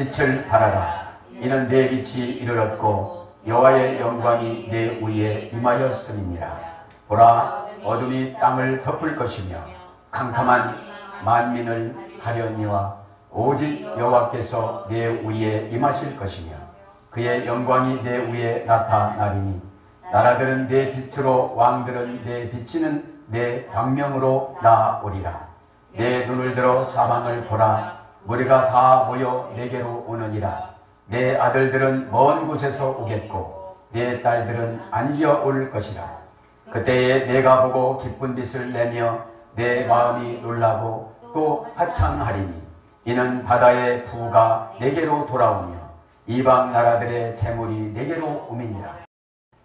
빛을 발하라. 이는 내 빛이 이르렀고 여호와의 영광이 내 위에 임하였음이니라. 보라, 어둠이 땅을 덮을 것이며 캄캄한 만민을 가려니와 오직 여호와께서 내 위에 임하실 것이며 그의 영광이 내 위에 나타나리니 나라들은 내 빛으로 왕들은 내 비치는 내 광명으로 나오리라. 내 눈을 들어 사방을 보라. 무리가 다 모여 내게로 오느니라. 내 아들들은 먼 곳에서 오겠고 내 딸들은 안겨 올 것이라. 그때에 내가 보고 기쁜 빛을 내며 내 마음이 놀라고 또 화창하리니 이는 바다의 부가 내게로 돌아오며 이방 나라들의 재물이 내게로 오미니라.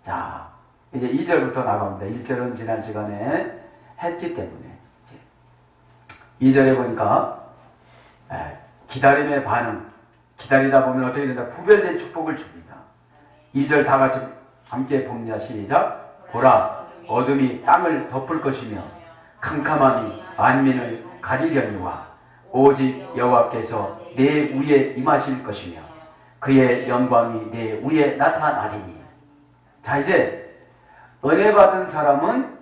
자, 이제 2절부터 나갑니다. 1절은 지난 시간에 했기 때문에 2절에 보니까 기다림의 반응, 기다리다 보면 어떻게 된다? 구별된 축복을 줍니다. 2절 다 같이 함께 봅니다. 시작. 보라, 어둠이 땅을 덮을 것이며 캄캄함이 만민을 가리려니와 오직 여호와께서 내 위에 임하실 것이며 그의 영광이 내 위에 나타나리니. 자, 이제 은혜 받은 사람은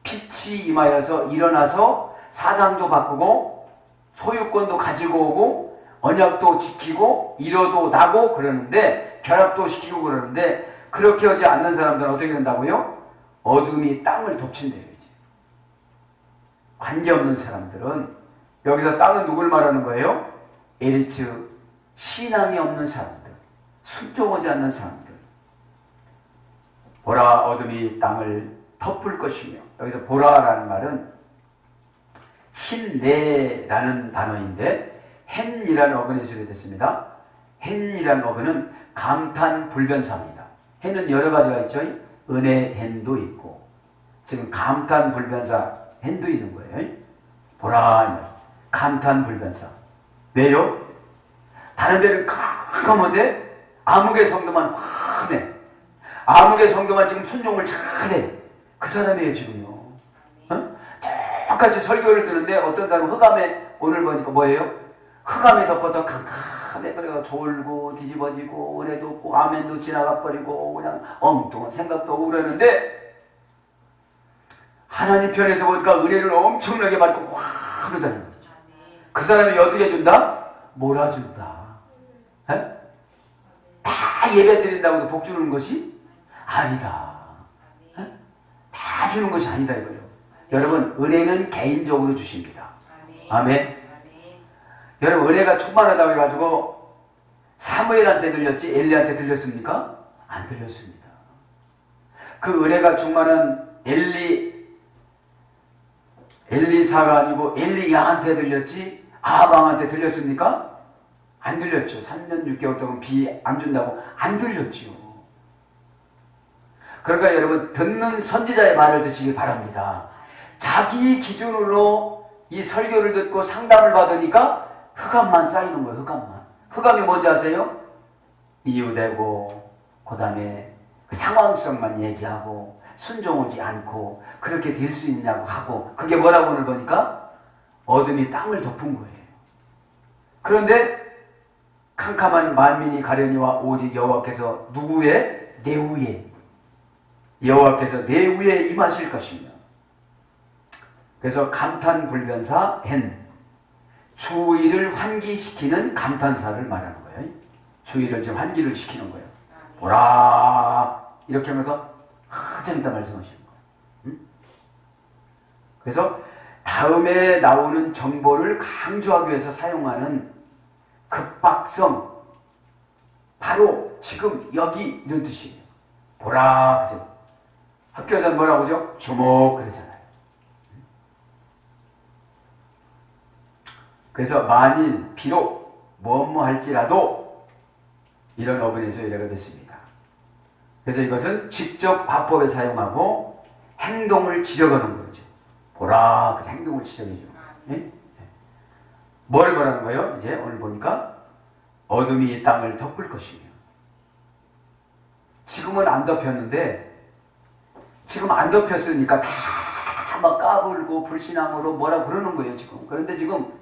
빛이 임하여서 일어나서 사장도 바꾸고 소유권도 가지고 오고 언약도 지키고 이뤄도 나고 그러는데, 결합도 시키고 그러는데, 그렇게 하지 않는 사람들은 어떻게 된다고요? 어둠이 땅을 덮친대요. 관계없는 사람들은, 여기서 땅은 누굴 말하는 거예요? 즉 신앙이 없는 사람들, 순종하지 않는 사람들. 보라, 어둠이 땅을 덮을 것이며, 여기서 보라라는 말은 흰내라는 단어인데 헨이라는 어근이 소개됐습니다. 헨이라는 어근은 감탄 불변사입니다. 헨은 여러 가지가 있죠. 은혜 헨도 있고 지금 감탄 불변사 헨도 있는 거예요. 보라, 감탄 불변사. 왜요? 다른 데는 캄캄한데 아무개 성도만 환해. 아무개 성도만 지금 순종을 잘해. 그 사람이에요 지금요. 어? 똑같이 설교를 듣는데 어떤 사람은 흑암에, 오늘 보니까 뭐예요? 흑암에 덮어서 캄캄해. 그래가 졸고 뒤집어지고 은혜도 없고 아멘도 지나가 버리고 그냥 엉뚱한 생각도 오고 그러는데, 하나님 편에서 보니까 은혜를 엄청나게 받고 확 흐르다는 거죠. 그 사람이 어떻게 해준다? 몰아준다. 에? 다 예배 드린다고 해도 복 주는 것이 아니다. 에? 다 주는 것이 아니다 이거예요. 여러분, 은혜는 개인적으로 주십니다. 아멘. 여러분, 은혜가 충만하다고 해가지고 사무엘한테 들렸지 엘리한테 들렸습니까? 안 들렸습니다. 그 은혜가 충만한 엘리사가 아니고 엘리야한테 들렸지 아방한테 들렸습니까? 안 들렸죠. 3년 6개월 동안 비 안 준다고 안 들렸지요. 그러니까 여러분, 듣는 선지자의 말을 듣시길 바랍니다. 자기 기준으로 이 설교를 듣고 상담을 받으니까 흑암만 쌓이는 거예요. 흑암만. 흑암이 뭔지 아세요? 이유되고 그 다음에 상황성만 얘기하고 순종하지 않고 그렇게 될 수 있냐고 하고, 그게 뭐라고 오늘 보니까 어둠이 땅을 덮은 거예요. 그런데 캄캄한 만민이 가려니와 오직 여호와께서 누구의? 내 위에, 여호와께서 내 위에 임하실 것이며. 그래서 감탄불변사 헨, 주의를 환기시키는 감탄사를 말하는 거예요. 주의를 지금 환기를 시키는 거예요. 보라, 이렇게 하면서 한참 있다 말씀하시는 거예요. 응? 그래서 다음에 나오는 정보를 강조하기 위해서 사용하는 급박성, 바로 지금 여기 이런 뜻이에요. 보라, 그죠? 학교에서는 뭐라고 하죠? 주목 그러잖아요. 그래서 만일 비록 뭐뭐 할지라도 이런 어근에서 이래가 됐습니다. 그래서 이것은 직접 화법에 사용하고 행동을 지적하는 거죠. 보라, 그 행동을 지적해줘. 네? 뭘 말하는 거예요? 이제 오늘 보니까 어둠이 땅을 덮을 것이며. 지금은 안 덮였는데, 지금 안 덮였으니까 다 막 까불고 불신앙으로 뭐라 그러는 거예요 지금. 그런데 지금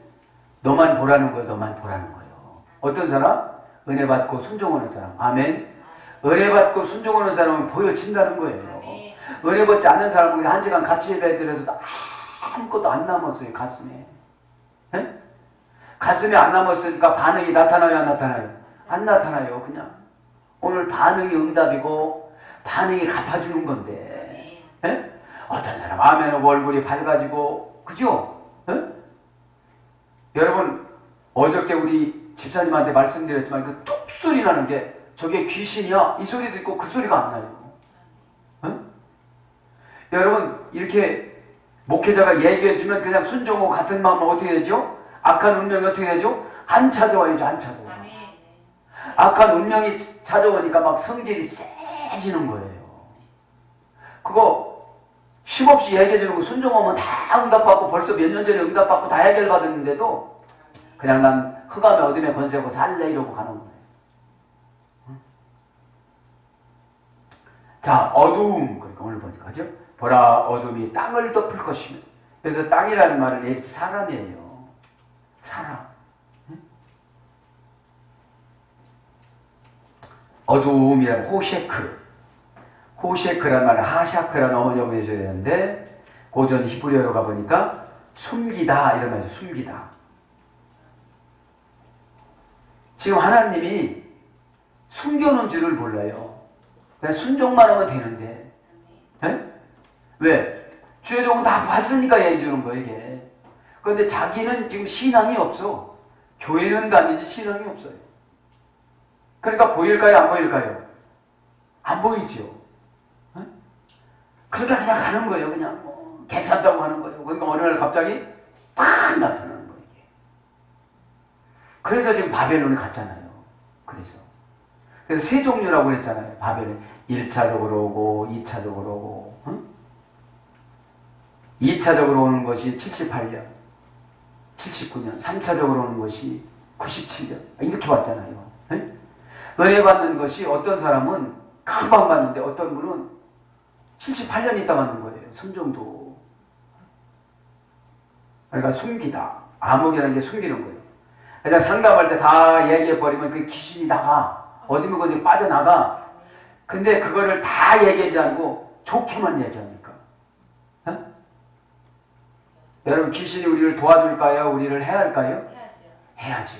너만 보라는 거예요. 너만 보라는 거예요. 어떤 사람? 은혜 받고 순종하는 사람. 아멘. 은혜 받고 순종하는 사람은 보여진다는 거예요. 은혜 받지 않는 사람은 1시간 같이 예배드려서도 아무것도 안 남았어요. 가슴에. 네? 가슴에 안 남았으니까 반응이 나타나요? 안 나타나요? 안 나타나요. 그냥 오늘 반응이 응답이고 반응이 갚아주는 건데. 네? 어떤 사람 아멘하고 얼굴이 밝아지고 그죠? 네? 여러분 어저께 우리 집사님한테 말씀드렸지만 그 뚝 소리 나는 게 저게 귀신이야 이 소리도 있고 그 소리가 안 나요. 네? 여러분 이렇게 목회자가 얘기해주면 그냥 순종하고 같은 마음으로 어떻게 되죠? 악한 운명이 어떻게 되죠? 안 찾아와야죠. 안 찾아와. 악한 운명이 찾아오니까 막 성질이 세지는 거예요. 그거 쉼없이 얘기해주는 거 순종하면 다 응답받고 벌써 몇 년 전에 응답받고 다 해결받았는데도 그냥 난 흑암의 어둠의 권세하고 살래 이러고 가는 거예요. 자, 어두움. 그러니까 오늘 보니까 그죠? 보라 어둠이 땅을 덮을 것이며. 그래서 땅이라는 말은 사람이에요. 사람. 어두움이라는 호셰크. 호셰크라는 말은 하샤크라는 어머니가 보내줘야 되는데 고전 히브리어로 가보니까 숨기다 이런 말이죠. 숨기다. 지금 하나님이 숨겨놓은 줄을 몰라요. 그냥 순종만 하면 되는데. 네? 왜? 주의 종은 다 봤으니까 얘기해주는 거예요, 이게. 그런데 자기는 지금 신앙이 없어. 교회는 다니지 신앙이 없어요. 그러니까 보일까요? 안 보일까요? 안 보이죠. 네? 그러니까 그냥 가는 거예요. 그냥 뭐 괜찮다고 하는 거예요. 그러니까 어느 날 갑자기 탁 나타나는 거예요. 이게. 그래서 지금 바벨론에 갔잖아요. 그래서 세 종류라고 그랬잖아요. 바벨은 1차적으로 오고 2차적으로 오고 2차적으로 오는 것이 78년 79년 3차적으로 오는 것이 97년 이렇게 왔잖아요. 네? 은혜 받는 것이 어떤 사람은 금방 받는데 어떤 분은 78년 있다 받는 거예요. 순종도. 그러니까 숨기다. 암흑이라는 게 숨기는 거예요. 그냥 상담할 때 다 얘기해버리면 그 귀신이 나가. 어디면 거기 빠져나가. 근데 그거를 다 얘기하지 않고 좋게만 얘기합니까? 어? 여러분 귀신이 우리를 도와줄까요? 우리를 해야 할까요? 해야죠.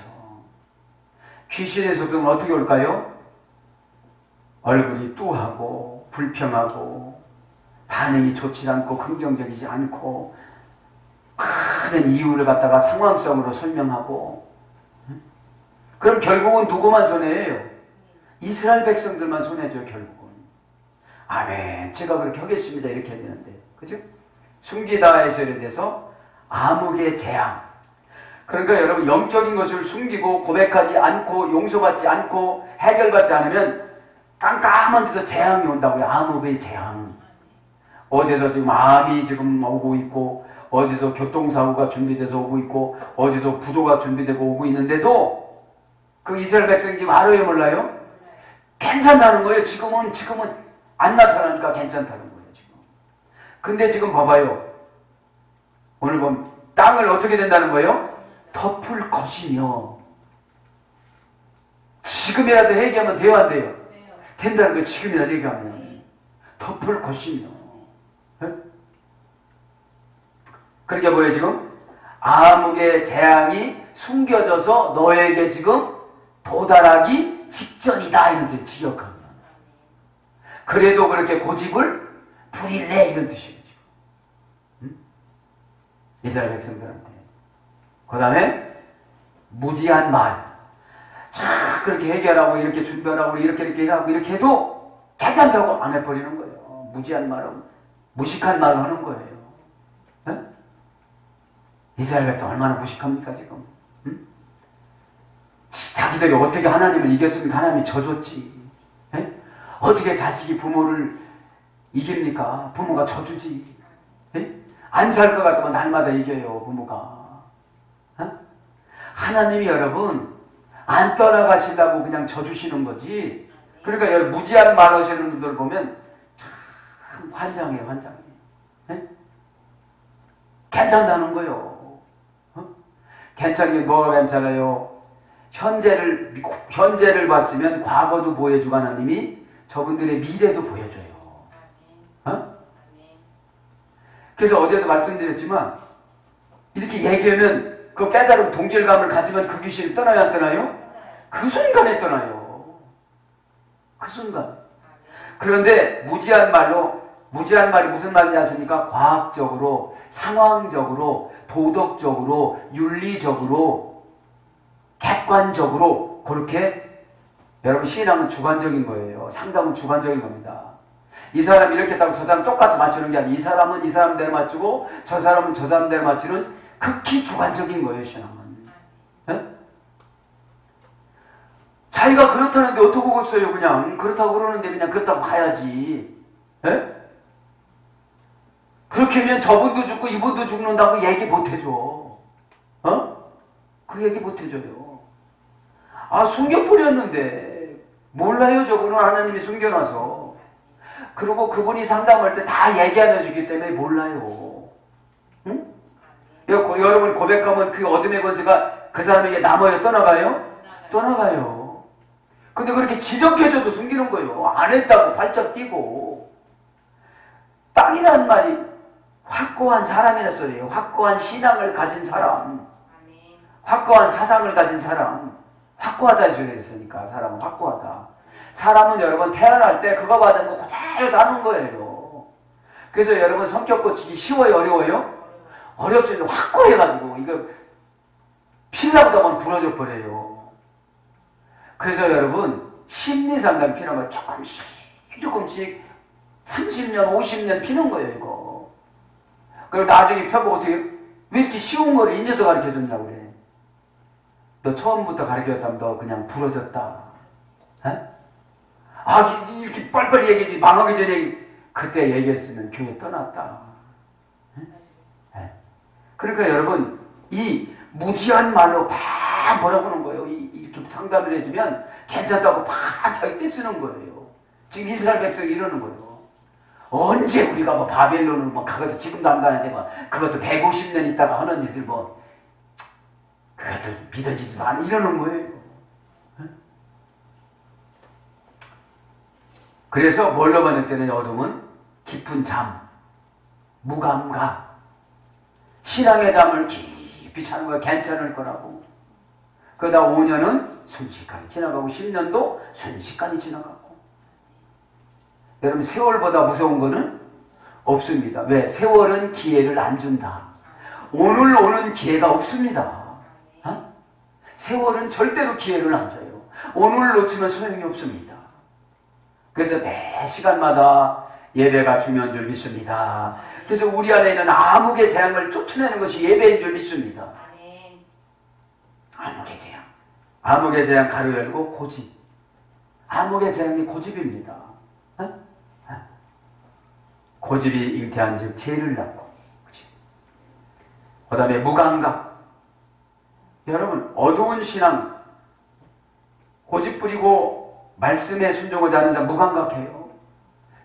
귀신의 속성은 어떻게 올까요? 얼굴이 뚜하고 불평하고 반응이 좋지 않고 긍정적이지 않고 큰 이유를 갖다가 상황성으로 설명하고 그럼 결국은 누구만 손해예요? 이스라엘 백성들만 손해죠. 결국은. 아멘. 제가 그렇게 하겠습니다. 이렇게 해야 되는데. 그죠? 숨기다에서 이런 데서 암흑의 재앙. 그러니까 여러분 영적인 것을 숨기고 고백하지 않고 용서받지 않고 해결받지 않으면 깜깜한 데서 재앙이 온다고요. 암흑의 재앙. 어디서 지금 암이 지금 오고 있고 어디서 교통사고가 준비돼서 오고 있고 어디서 부도가 준비되고 오고 있는데도 그 이스라엘 백성이 지금 알아요 몰라요? 괜찮다는 거예요. 지금은 안 나타나니까 괜찮다는 거예요. 지금. 근데 지금 봐봐요. 오늘 보면 땅을 어떻게 된다는 거예요? 덮을 것이며 지금이라도 회개하면 돼요 안 돼요? 된다는 거예요. 지금이라도 회개하면 덮을 것이며 그러니까 뭐예요 지금? 암흑의 재앙이 숨겨져서 너에게 지금 도달하기 직전이다 이런 뜻 지역하면 그래도 그렇게 고집을 부릴래 이런 뜻이에요 지금. 응? 이스라엘 백성들한테 그 다음에 무지한 말 자 그렇게 해결하고 이렇게 준비하고 이렇게 하고 이렇게 해도 괜찮다고 안 해버리는 거예요. 무지한 말은 무식한 말을 하는 거예요. 응? 이스라엘 백성 얼마나 무식합니까 지금? 응? 자기들이 어떻게 하나님을 이겼습니까? 하나님이 져줬지. 에? 어떻게 자식이 부모를 이깁니까? 부모가 져주지. 안 살 것 같으면 날마다 이겨요. 부모가. 어? 하나님이 여러분 안 떠나가신다고 그냥 져주시는 거지. 그러니까 여러분 무지한 말 하시는 분들 보면 참 환장해요. 환장해. 괜찮다는 거요. 괜찮게 뭐가 괜찮아요? 현재를 봤으면 과거도 보여주고 하나님이 저분들의 미래도 보여줘요. 어? 그래서 어제도 말씀드렸지만 이렇게 얘기하면 그 깨달음 동질감을 가지면 그 귀신이 떠나요 안 떠나요? 그 순간에 떠나요. 그 순간. 그런데 무지한 말이 무슨 말인지 아십니까? 과학적으로, 상황적으로, 도덕적으로, 윤리적으로, 객관적으로 그렇게 여러분 신앙은 주관적인 거예요. 상담은 주관적인 겁니다. 이 사람이 이렇게 했다고 저 사람 똑같이 맞추는 게 아니고 이 사람은 이 사람대로 맞추고 저 사람은 저 사람대로 맞추는 극히 주관적인 거예요. 신앙은. 네? 자기가 그렇다는데 어떻게 그랬어요? 그냥 그렇다고 그러는데 그냥 그렇다고 가야지. 네? 그렇게 하면 저분도 죽고 이분도 죽는다고 얘기 못해줘. 어? 그 얘기 못해줘요. 아, 숨겨버렸는데 몰라요. 저분은 하나님이 숨겨놔서. 그리고 그분이 상담할 때 다 얘기 안 해주기 때문에 몰라요. 응? 여러분 고백하면 그 어둠의 권세가 그 사람에게 남아요? 떠나가요? 떠나가요. 근데 그렇게 지적해줘도 숨기는 거예요. 안 했다고 발작 뛰고. 땅이라는 말이 확고한 사람이라는 소리예요. 확고한 신앙을 가진 사람. 확고한 사상을 가진 사람. 확고하다 그랬으니까 사람은 확고하다. 사람은 여러분 태어날 때 그거 받은 거 그대로 사는 거예요. 그래서 여러분 성격 고치기 쉬워요? 어려워요? 어렵습니다. 확고해가지고 이거 필라보다 보면 부러져 버려요. 그래서 여러분 심리상담 피는 거 조금씩 30년 50년 피는 거예요. 이거. 그리고 나중에 펴보고 어떻게 왜 이렇게 쉬운 거를 인제서 가르쳐줬냐고 그래. 너 처음부터 가르쳐줬다면 너 그냥 부러졌다. 에? 아, 이렇게 빨리빨리 얘기해. 망하기 전에 그때 얘기했으면 교회 떠났다. 에? 그러니까 여러분 이 무지한 말로 막 뭐라고 하는 거예요. 이렇게 상담을 해주면 괜찮다고 막 자기 떼쓰는 거예요. 지금 이스라엘 백성이 이러는 거예요. 언제 우리가 뭐 바벨론을 뭐 가서 지금도 안 가는데 뭐 그것도 150년 있다가 하는 짓을 뭐 그것도 믿어지지도 않아 이러는 거예요. 그래서 뭘로 번역되는 어둠은 깊은 잠, 무감각, 신앙의 잠을 깊이 자는 거야. 괜찮을 거라고. 그러다 5년은 순식간에 지나가고 10년도 순식간에 지나가고. 여러분 세월보다 무서운 거는 없습니다. 왜? 세월은 기회를 안 준다. 오늘 오는 기회가 없습니다. 어? 세월은 절대로 기회를 안 줘요. 오늘 놓치면 소용이 없습니다. 그래서 매 시간마다 예배가 중요한 줄 믿습니다. 그래서 우리 안에 있는 암흑의 재앙을 쫓아내는 것이 예배인 줄 믿습니다. 암흑의 재앙. 암흑의 재앙 가로 열고 고집. 암흑의 재앙이 고집입니다. 어? 고집이 잉태한 즉 죄를 낳고. 그 다음에 무감각. 여러분 어두운 신앙 고집 부리고 말씀에 순종하지 않는 자는 무감각해요.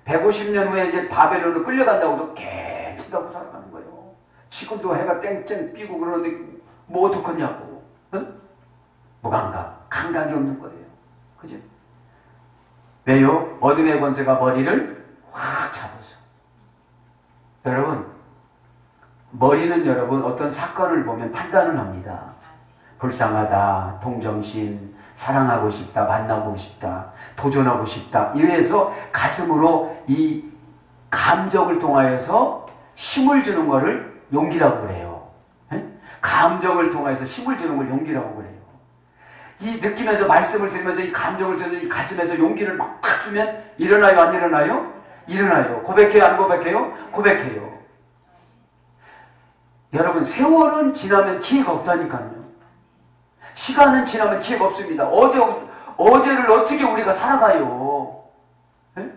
150년 후에 이제 바벨론으로 끌려간다고 해도 괜찮다고 살아가는 거예요. 지금도 해가 땡땡 삐고 그러는데 뭐 어떡하냐고. 응? 무감각. 감각이 없는 거예요. 그죠? 왜요? 어둠의 권세가 머리를 확 잡아서. 여러분 머리는 여러분 어떤 사건을 보면 판단을 합니다. 불쌍하다, 동정심, 사랑하고 싶다, 만나고 싶다, 도전하고 싶다. 이래서 가슴으로 이 감정을 통하여서 힘을 주는 것을 용기라고 그래요. 에? 감정을 통해서 힘을 주는 걸 용기라고 그래요. 이 느끼면서 말씀을 들으면서 이 감정을 주는 이 가슴에서 용기를 막 주면 일어나요? 안 일어나요? 일어나요. 고백해요? 안 고백해요? 고백해요. 여러분 세월은 지나면 기회가 없다니까요. 시간은 지나면 기회가 없습니다. 어제를 어떻게 우리가 살아가요? 네?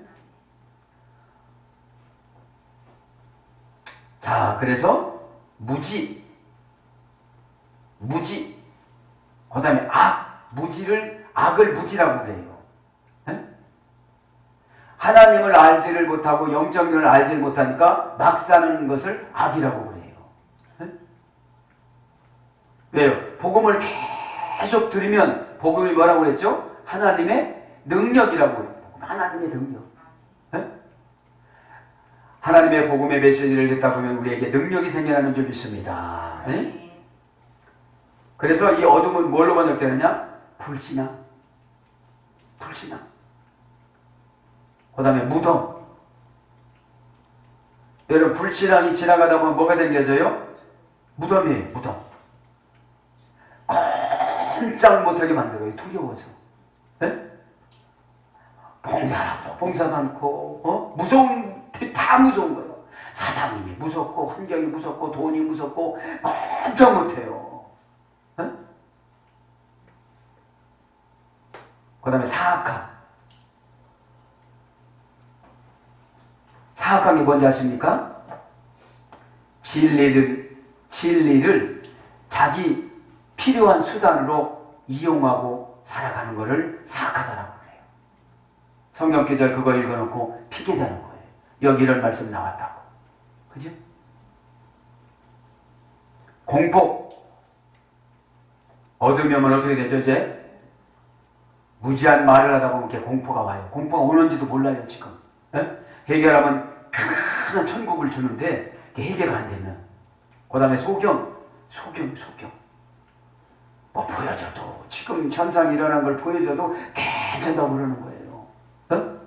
자, 그래서 무지, 그 다음에 악을 무지라고 그래요. 네? 하나님을 알지를 못하고 영적을 알지를 못하니까 막 사는 것을 악이라고 그래요. 네? 왜요? 복음을 계속 들으면 복음이 뭐라고 그랬죠? 하나님의 능력이라고 그래요. 하나님의 능력. 네? 하나님의 복음의 메시지를 듣다 보면 우리에게 능력이 생겨나는 줄 믿습니다. 네? 그래서 이 어둠은 뭘로 번역되느냐? 불신앙. 불신앙. 그 다음에 무덤. 여러분 불신앙이 지나가다 보면 뭐가 생겨져요? 무덤이에요. 무덤. 꼼짝 못하게 만들어요. 두려워서. 네? 봉사도 않고 무서운 다 무서운 거예요. 사장님이 무섭고 환경이 무섭고 돈이 무섭고 꼼짝 못해요. 네? 그 다음에 사악함. 사악한 게 뭔지 아십니까? 진리를 자기 필요한 수단으로 이용하고 살아가는 것을 사악하다라고 그래요. 성경 기절 그거 읽어놓고 핑계대는 거예요. 여기 이런 말씀 나왔다고. 그죠? 공포. 어둠이 오면 어떻게 되죠, 이제? 무지한 말을 하다 보면 이렇게 공포가 와요. 공포가 오는지도 몰라요, 지금. 네? 해결하면 큰 천국을 주는데 해결가 안 되면. 그 다음에 소경. 뭐 보여줘도 지금 현상이 일어난 걸 보여줘도 괜찮다고 그러는 거예요. 어?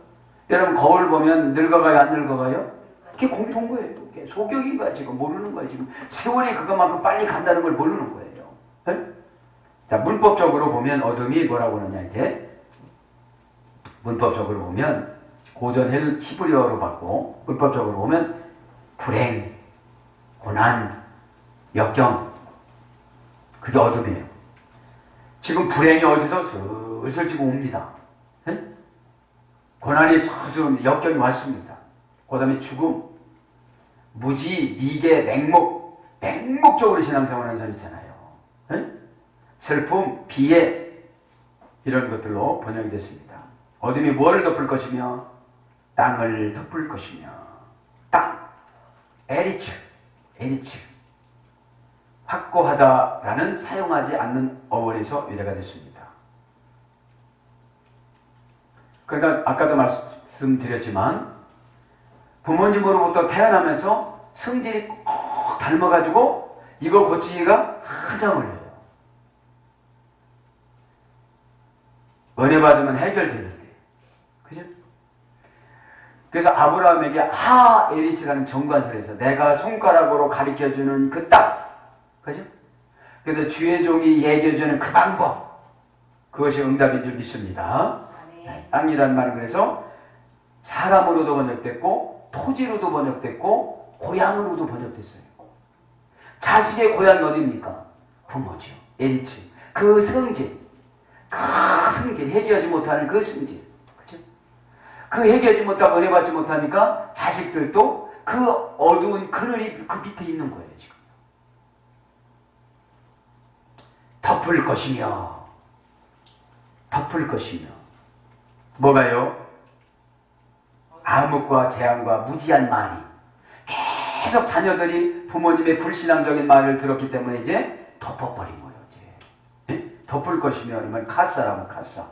여러분 거울 보면 늙어가요, 안 늙어가요? 그게 공포인 거예요. 그게 소경인 거야. 지금 모르는 거예요. 지금 세월이 그것만큼 빨리 간다는 걸 모르는 거예요. 어? 자, 문법적으로 보면 어둠이 뭐라고 하느냐, 이제. 문법적으로 보면 고전 히브리어로 받고 문법적으로 보면 불행, 고난, 역경. 그게 어둠이에요. 지금 불행이 어디서 슬슬 지금 옵니다. 네? 고난이 슬슬 역경이 왔습니다. 그 다음에 죽음, 무지, 미개, 맹목적으로 신앙생활하는 사람 있잖아요. 네? 슬픔, 비애 이런 것들로 번역이 됐습니다. 어둠이 뭐를 덮을 것이며 땅을 덮을 것이며 땅, 에리츠 확고하다라는 사용하지 않는 어원에서 유래가 됐습니다. 그러니까 아까도 말씀드렸지만 부모님으로부터 태어나면서 성질이 꼭 닮아가지고 이거 고치기가 한참 걸려요. 은혜 받으면 해결되는데. 그죠? 그래서 아브라함에게 하에리스라는 정관설에서 내가 손가락으로 가르쳐주는 그 땅. 그죠? 그래서 주의 종이 얘기해주는 그 방법. 그것이 응답인 줄 믿습니다. 네, 땅이라는 말은 그래서 사람으로도 번역됐고 토지로도 번역됐고 고향으로도 번역됐어요. 자식의 고향이 어디입니까? 부모죠. 에리츠. 그 성질. 해결하지 못하는 그 성질. 그죠? 그 해결하지 못하고 은혜 받지 못하니까 자식들도 그 어두운 그늘이 그 밑에 있는 거예요, 지금. 덮을 것이며. 뭐가요? 암흑과 재앙과 무지한 말이. 계속 자녀들이 부모님의 불신앙적인 말을 들었기 때문에 이제 덮어버린 거예요. 덮을 것이며, 이 말 카사라고, 카사.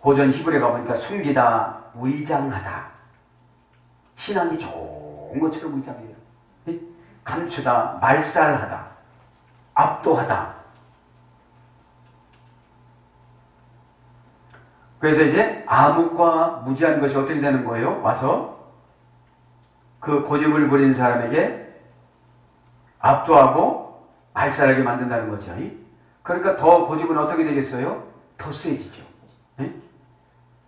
고전 히브리에 가보니까 숨기다, 위장하다. 신앙이 좋은 것처럼 위장해요. 감추다, 말살하다, 압도하다. 그래서 이제 암흑과 무지한 것이 어떻게 되는 거예요? 와서 그 고집을 부린 사람에게 압도하고 말살하게 만든다는 거죠. 그러니까 더 고집은 어떻게 되겠어요? 더 세지죠.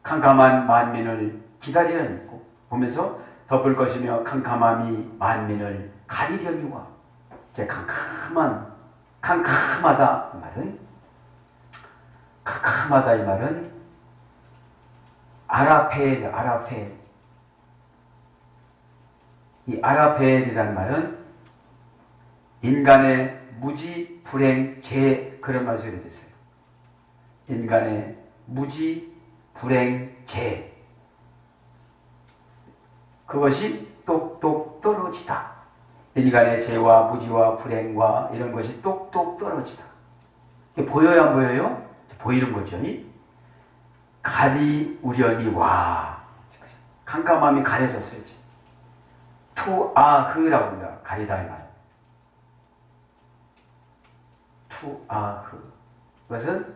캄캄한 만민을 기다리라 했고 보면서 덮을 것이며 캄캄함이 만민을 가리려니와. 이제 캄캄하다 이 말은 아라페엘. 이 아라페엘이라는 말은 인간의 무지, 불행, 재 그런 말이 됐어요. 인간의 무지, 불행, 재. 그것이 똑똑 떨어지다. 인간의 재와 무지와 불행과 이런 것이 똑똑 떨어지다. 이게 보여요, 안 보여요? 보이는 거죠. 가리우려니 와. 캄캄함이 가려졌어요. 투아흐라고 합니다. 가리다 이 말. 투아흐. 그것은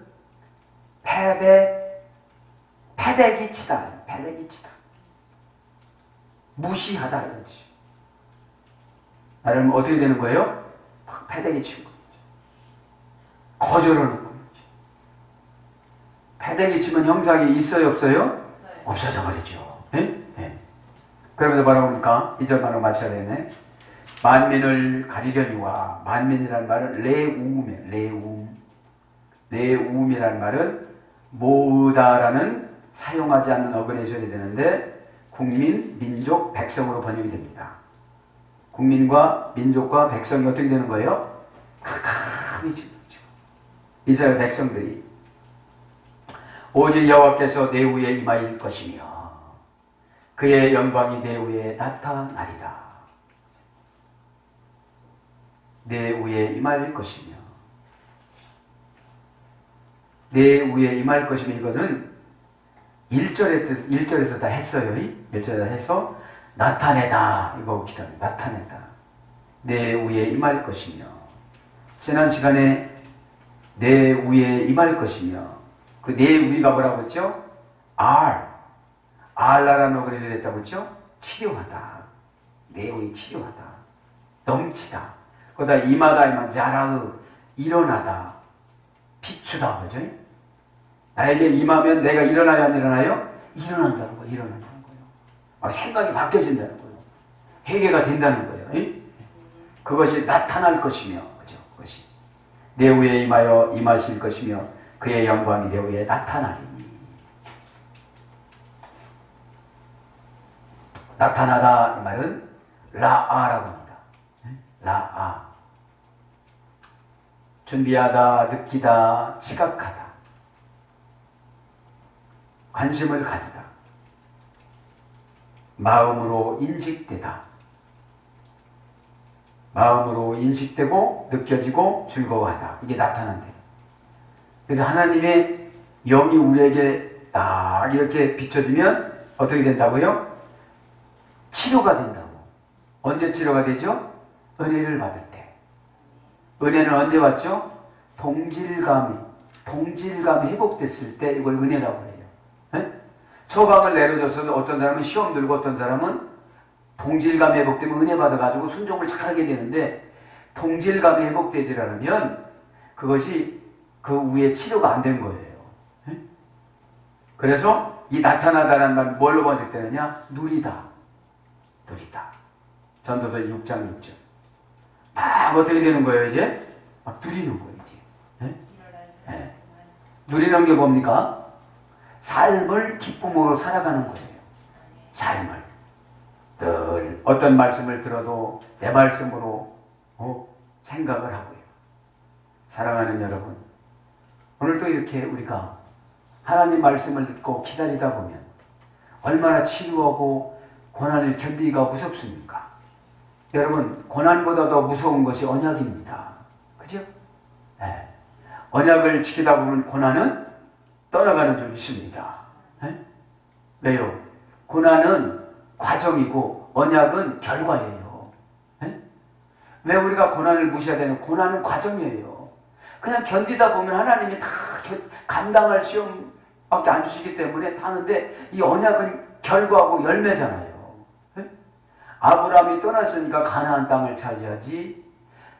패대기 치다. 패대기 치다. 무시하다 이거지. 나를 어떻게 되는 거예요? 패대기 치는 거죠. 거절하는 거죠. 패대기 치면 형상이 있어요, 없어요? 없어져 버리죠. 네? 네. 그러면서 뭐라고 합니까? 2절 말로 마쳐야 되네. 만민을 가리려니와, 만민이라는 말은 레움이라는 말은 모으다라는 사용하지 않는 어근에 써야 되는데 국민, 민족, 백성으로 번역이 됩니다. 국민과 민족과 백성이 어떻게 되는 거예요? 가까이 지금 이스라엘 백성들이 오직 여호와께서 내 위에 임하일 것이며 그의 영광이 내 위에 나타나리라. 내 위에 임할 것이며 내 위에 임할 것이며 이거는 1절에서 다 했어요. 1절에 다 해서 나타내다 이거 기도합니다. 나타내다. 내 위에 임할 것이며 지난 시간에 내 위에 임할 것이며 그 내 위가 뭐라고 했죠? 알라라는 어근이 됐다고 했죠? 치료하다. 내 위 치료하다. 넘치다. 거기다 임하다 자라의 일어나다. 비추다. 그죠? 나에게 임하면 내가 일어나요, 안 일어나요? 일어난다는 거예요. 일어난다는 거예요. 생각이 바뀌어진다는 거예요. 회개가 된다는 거예요. 그것이 나타날 것이며, 그죠? 그것이 내 위에 임하실 것이며 그의 영광이 내 위에 나타나리니. 나타나다 이 말은 라아라고 합니다. 라아. 준비하다, 느끼다, 지각하다. 관심을 가지다. 마음으로 인식되다. 마음으로 인식되고 느껴지고 즐거워하다. 이게 나타난대요. 그래서 하나님의 영이 우리에게 딱 이렇게 비춰지면 어떻게 된다고요? 치료가 된다고. 언제 치료가 되죠? 은혜를 받을 때. 은혜는 언제 받죠? 동질감이 회복됐을 때 이걸 은혜라고 해요. 네? 처방을 내려줘서도 어떤 사람은 시험 들고 어떤 사람은 동질감이 회복되면 은혜 받아가지고 순종을 잘하게 되는데 동질감이 회복되지 않으면 그것이 그 위에 치료가 안 된 거예요. 네? 그래서 이 나타나다라는 말 뭘로 번역되느냐? 누리다. 전도서 6장 6절. 막 어떻게 되는 거예요, 이제? 막 누리는 거예요, 이제. 네? 네. 누리는 게 뭡니까? 삶을 기쁨으로 살아가는 거예요. 삶을. 늘 어떤 말씀을 들어도 내 말씀으로 생각을 하고요. 사랑하는 여러분, 오늘도 이렇게 우리가 하나님 말씀을 듣고 기다리다 보면 얼마나 치유하고 고난을 견디기가 무섭습니까? 여러분, 고난보다 더 무서운 것이 언약입니다. 그죠? 네. 언약을 지키다 보면 고난은 떠나가는 줄 믿습니다. 네? 왜요? 고난은 과정이고 언약은 결과예요. 네? 왜 우리가 고난을 무시해야 되냐? 고난은 과정이에요. 그냥 견디다 보면 하나님이 다 감당할 시험밖에 안 주시기 때문에 다 하는데 이 언약은 결과하고 열매잖아요. 네? 아브라함이 떠났으니까 가나안 땅을 차지하지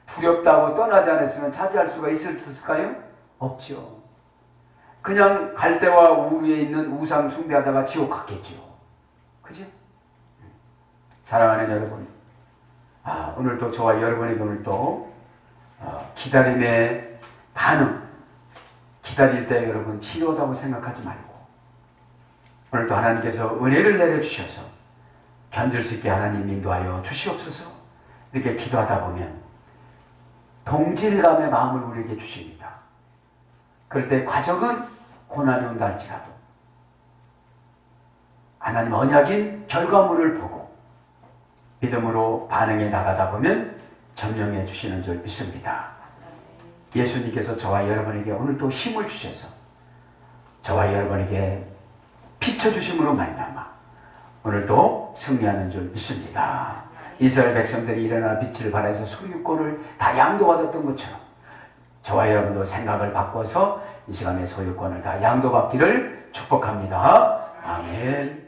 두렵다고 떠나지 않았으면 차지할 수가 있을까요? 없죠. 그냥 갈대와 우루에 있는 우상 숭배하다가 지옥 갔겠죠. 그죠? 사랑하는 여러분, 오늘도 저와 여러분에게 오늘도 기다림의 반응, 기다릴 때 여러분 치료하다고 생각하지 말고 오늘도 하나님께서 은혜를 내려주셔서 견딜 수 있게 하나님 인도하여 주시옵소서. 이렇게 기도하다 보면 동질감의 마음을 우리에게 주십니다. 그럴 때 과정은 고난이 온다 할지라도 하나님 언약인 결과물을 보고 믿음으로 반응해 나가다 보면 점령해 주시는 줄 믿습니다. 예수님께서 저와 여러분에게 오늘도 힘을 주셔서 저와 여러분에게 비춰주심으로 말미암아 오늘도 승리하는 줄 믿습니다. 이스라엘 백성들이 일어나 빛을 발해서 소유권을 다 양도받았던 것처럼 저와 여러분도 생각을 바꿔서 이 시간에 소유권을 다 양도받기를 축복합니다. 아멘.